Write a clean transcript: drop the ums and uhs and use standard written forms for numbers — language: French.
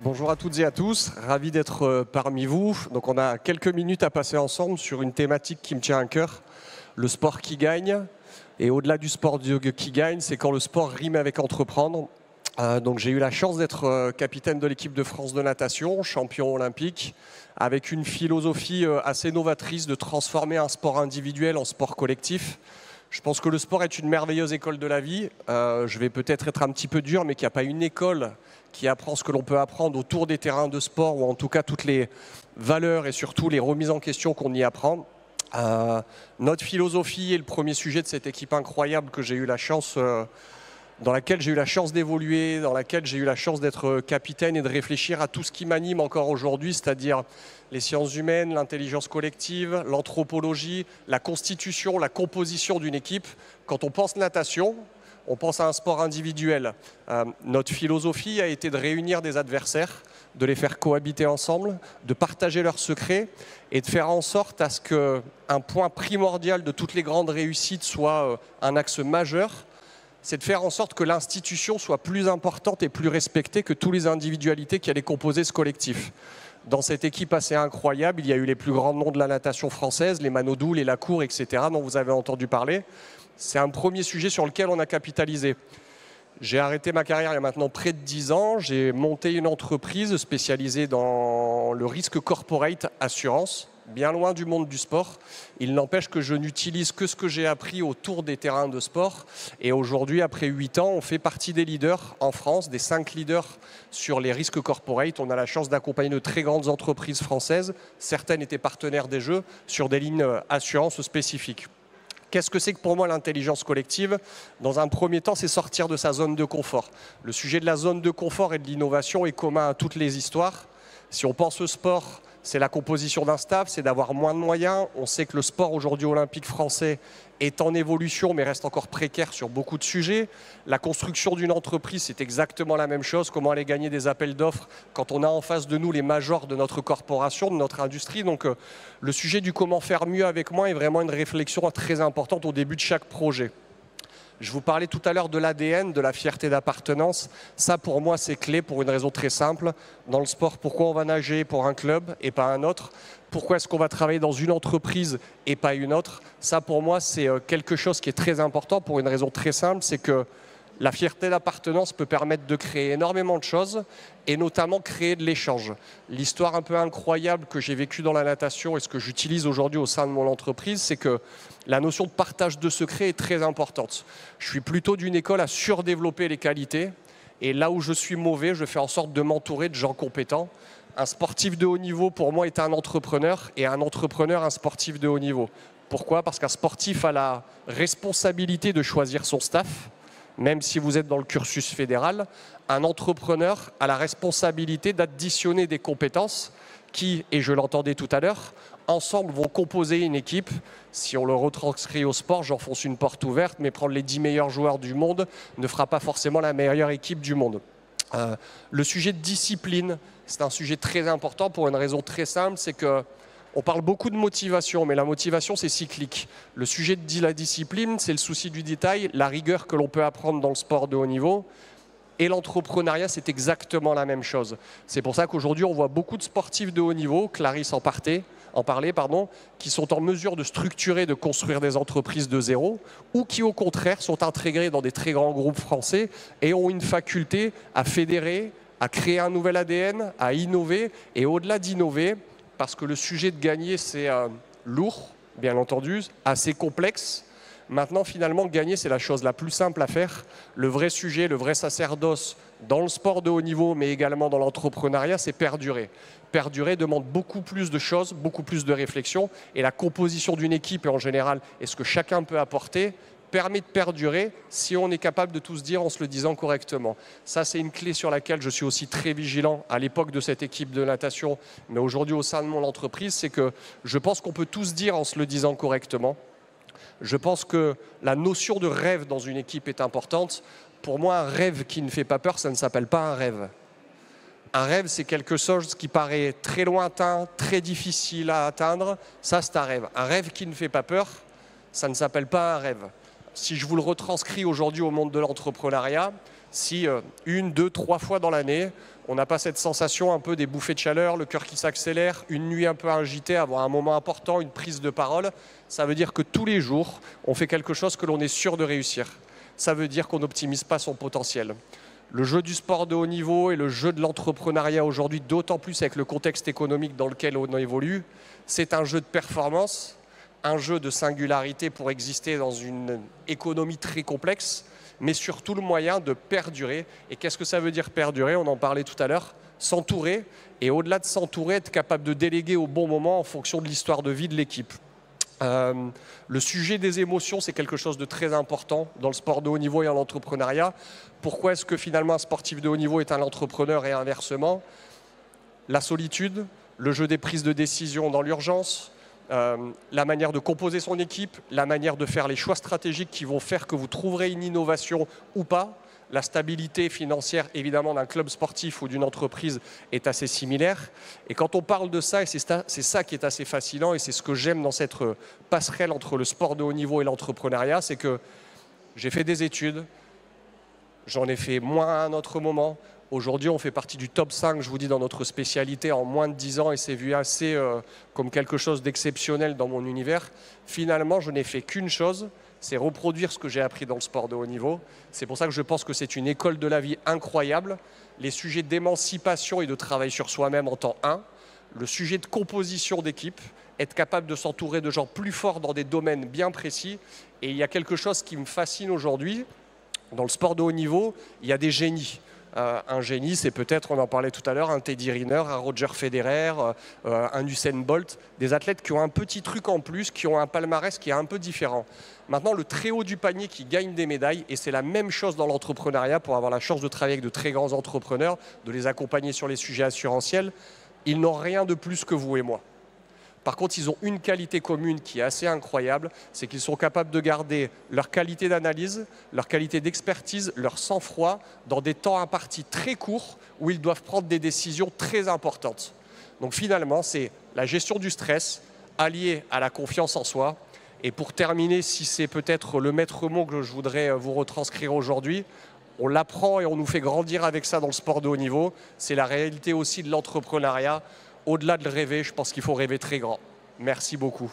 Bonjour à toutes et à tous, ravi d'être parmi vous. Donc on a quelques minutes à passer ensemble sur une thématique qui me tient à cœur, le sport qui gagne. Et au-delà du sport qui gagne, c'est quand le sport rime avec entreprendre. Donc j'ai eu la chance d'être capitaine de l'équipe de France de natation, champion olympique, avec une philosophie assez novatrice de transformer un sport individuel en sport collectif. Je pense que le sport est une merveilleuse école de la vie. Je vais peut-être être un petit peu dur, mais qu'il n'y a pas une école qui apprend ce que l'on peut apprendre autour des terrains de sport, ou en tout cas toutes les valeurs et surtout les remises en question qu'on y apprend. Notre philosophie est le premier sujet de cette équipe incroyable que j'ai eu la chance, dans laquelle j'ai eu la chance d'évoluer, dans laquelle j'ai eu la chance d'être capitaine et de réfléchir à tout ce qui m'anime encore aujourd'hui, c'est-à-dire les sciences humaines, l'intelligence collective, l'anthropologie, la constitution, la composition d'une équipe. Quand on pense natation, on pense à un sport individuel. Notre philosophie a été de réunir des adversaires, de les faire cohabiter ensemble, de partager leurs secrets et de faire en sorte à ce qu'un point primordial de toutes les grandes réussites soit un axe majeur. C'est de faire en sorte que l'institution soit plus importante et plus respectée que toutes les individualités qui allaient composer ce collectif. Dans cette équipe assez incroyable, il y a eu les plus grands noms de la natation française, les Manodou, les Lacour, etc., dont vous avez entendu parler. C'est un premier sujet sur lequel on a capitalisé. J'ai arrêté ma carrière il y a maintenant près de 10 ans. J'ai monté une entreprise spécialisée dans le risque corporate assurance, bien loin du monde du sport. Il n'empêche que je n'utilise que ce que j'ai appris autour des terrains de sport. Et aujourd'hui, après 8 ans, on fait partie des leaders en France, des 5 leaders sur les risques corporate. On a la chance d'accompagner de très grandes entreprises françaises. Certaines étaient partenaires des Jeux sur des lignes assurance spécifiques. Qu'est-ce que c'est que pour moi l'intelligence collective? Dans un premier temps, c'est sortir de sa zone de confort. Le sujet de la zone de confort et de l'innovation est commun à toutes les histoires. Si on pense au sport, c'est la composition d'un staff, c'est d'avoir moins de moyens. On sait que le sport aujourd'hui olympique français est en évolution, mais reste encore précaire sur beaucoup de sujets. La construction d'une entreprise, c'est exactement la même chose. Comment aller gagner des appels d'offres quand on a en face de nous les majors de notre corporation, de notre industrie. Donc le sujet du comment faire mieux avec moins est vraiment une réflexion très importante au début de chaque projet. Je vous parlais tout à l'heure de l'ADN, de la fierté d'appartenance. Ça, pour moi, c'est clé pour une raison très simple. Dans le sport, pourquoi on va nager pour un club et pas un autre? Pourquoi est-ce qu'on va travailler dans une entreprise et pas une autre? Ça, pour moi, c'est quelque chose qui est très important pour une raison très simple, c'est que la fierté d'appartenance peut permettre de créer énormément de choses et notamment créer de l'échange. L'histoire un peu incroyable que j'ai vécue dans la natation et ce que j'utilise aujourd'hui au sein de mon entreprise, c'est que la notion de partage de secrets est très importante. Je suis plutôt d'une école à surdévelopper les qualités et là où je suis mauvais, je fais en sorte de m'entourer de gens compétents. Un sportif de haut niveau, pour moi, est un entrepreneur et un entrepreneur, un sportif de haut niveau. Pourquoi? Parce qu'un sportif a la responsabilité de choisir son staff. Même si vous êtes dans le cursus fédéral, un entrepreneur a la responsabilité d'additionner des compétences qui, et je l'entendais tout à l'heure, ensemble vont composer une équipe. Si on le retranscrit au sport, j'enfonce une porte ouverte, mais prendre les 10 meilleurs joueurs du monde ne fera pas forcément la meilleure équipe du monde. Le sujet de discipline, c'est un sujet très important pour une raison très simple, c'est que on parle beaucoup de motivation, mais la motivation, c'est cyclique. Le sujet de la discipline, c'est le souci du détail, la rigueur que l'on peut apprendre dans le sport de haut niveau. Et l'entrepreneuriat, c'est exactement la même chose. C'est pour ça qu'aujourd'hui, on voit beaucoup de sportifs de haut niveau, Clarisse en parlait, qui sont en mesure de structurer, de construire des entreprises de zéro, ou qui, au contraire, sont intégrés dans des très grands groupes français et ont une faculté à fédérer, à créer un nouvel ADN, à innover, et au-delà d'innover, parce que le sujet de gagner, c'est lourd, bien entendu, assez complexe. Maintenant, finalement, gagner, c'est la chose la plus simple à faire. Le vrai sujet, le vrai sacerdoce dans le sport de haut niveau, mais également dans l'entrepreneuriat, c'est perdurer. Perdurer demande beaucoup plus de choses, beaucoup plus de réflexion. Et la composition d'une équipe, et en général, et ce que chacun peut apporter, permet de perdurer si on est capable de tout se dire en se le disant correctement. Ça, c'est une clé sur laquelle je suis aussi très vigilant à l'époque de cette équipe de natation, mais aujourd'hui au sein de mon entreprise, c'est que je pense qu'on peut tout se dire en se le disant correctement. Je pense que la notion de rêve dans une équipe est importante. Pour moi, un rêve qui ne fait pas peur, ça ne s'appelle pas un rêve. Un rêve, c'est quelque chose qui paraît très lointain, très difficile à atteindre. Ça, c'est un rêve. Un rêve qui ne fait pas peur, ça ne s'appelle pas un rêve. Si je vous le retranscris aujourd'hui au monde de l'entrepreneuriat, si une, deux, trois fois dans l'année, on n'a pas cette sensation un peu des bouffées de chaleur, le cœur qui s'accélère, une nuit un peu agitée, avoir un moment important, une prise de parole, ça veut dire que tous les jours, on fait quelque chose que l'on est sûr de réussir. Ça veut dire qu'on n'optimise pas son potentiel. Le jeu du sport de haut niveau et le jeu de l'entrepreneuriat aujourd'hui, d'autant plus avec le contexte économique dans lequel on évolue, c'est un jeu de performance, un jeu de singularité pour exister dans une économie très complexe, mais surtout le moyen de perdurer. Et qu'est-ce que ça veut dire perdurer? On en parlait tout à l'heure, s'entourer, et au-delà de s'entourer, être capable de déléguer au bon moment en fonction de l'histoire de vie de l'équipe. Le sujet des émotions, c'est quelque chose de très important dans le sport de haut niveau et en l'entrepreneuriat. Pourquoi est-ce que finalement un sportif de haut niveau est un entrepreneur et inversement? La solitude, le jeu des prises de décision dans l'urgence, la manière de composer son équipe, la manière de faire les choix stratégiques qui vont faire que vous trouverez une innovation ou pas. La stabilité financière, évidemment, d'un club sportif ou d'une entreprise est assez similaire. Et quand on parle de ça, et c'est ça qui est assez fascinant, et c'est ce que j'aime dans cette passerelle entre le sport de haut niveau et l'entrepreneuriat, c'est que j'ai fait des études, j'en ai fait moins à un autre moment. Aujourd'hui, on fait partie du top 5, je vous dis, dans notre spécialité en moins de 10 ans, et c'est vu assez comme quelque chose d'exceptionnel dans mon univers. Finalement, je n'ai fait qu'une chose, c'est reproduire ce que j'ai appris dans le sport de haut niveau. C'est pour ça que je pense que c'est une école de la vie incroyable. Les sujets d'émancipation et de travail sur soi-même en temps 1, le sujet de composition d'équipe, être capable de s'entourer de gens plus forts dans des domaines bien précis. Et il y a quelque chose qui me fascine aujourd'hui. Dans le sport de haut niveau, il y a des génies. Un génie, c'est peut-être, on en parlait tout à l'heure, un Teddy Riner, un Roger Federer, un Usain Bolt, des athlètes qui ont un petit truc en plus, qui ont un palmarès qui est un peu différent. Maintenant, le très haut du panier qui gagne des médailles, et c'est la même chose dans l'entrepreneuriat, pour avoir la chance de travailler avec de très grands entrepreneurs, de les accompagner sur les sujets assurantiels, ils n'ont rien de plus que vous et moi. Par contre, ils ont une qualité commune qui est assez incroyable, c'est qu'ils sont capables de garder leur qualité d'analyse, leur qualité d'expertise, leur sang-froid dans des temps impartis très courts où ils doivent prendre des décisions très importantes. Donc finalement, c'est la gestion du stress alliée à la confiance en soi. Et pour terminer, si c'est peut-être le maître mot que je voudrais vous retranscrire aujourd'hui, on l'apprend et on nous fait grandir avec ça dans le sport de haut niveau. C'est la réalité aussi de l'entrepreneuriat. Au-delà de le rêver, je pense qu'il faut rêver très grand. Merci beaucoup.